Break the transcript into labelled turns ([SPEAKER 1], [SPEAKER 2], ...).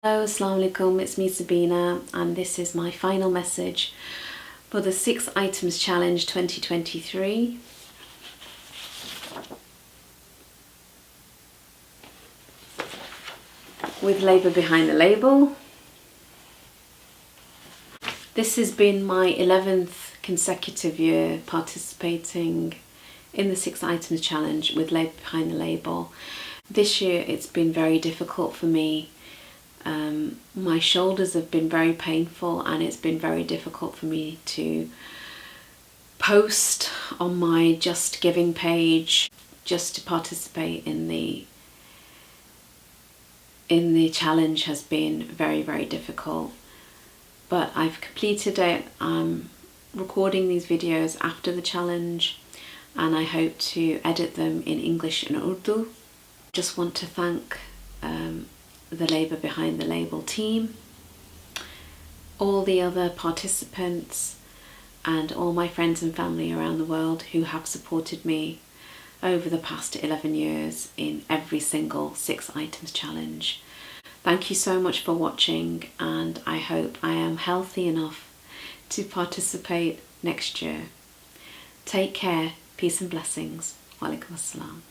[SPEAKER 1] Hello, Assalaam Alaikum, it's me Sabeena, and this is my final message for the 6 Items Challenge 2023. With Labour behind the label. This has been my 11th consecutive year participating in the 6 Items Challenge with Labour behind the label. This year it's been very difficult for me. My shoulders have been very painful and it's been very difficult for me to post on my Just Giving page just to participate in the challenge has been very, very difficult. But I've completed it. I'm recording these videos after the challenge and I hope to edit them in English and Urdu. Just want to thank the Labour behind the label team, all the other participants and all my friends and family around the world who have supported me over the past 11 years in every single 6 Items Challenge. Thank you so much for watching and I hope I am healthy enough to participate next year. Take care, peace and blessings. Wa alaikum assalam.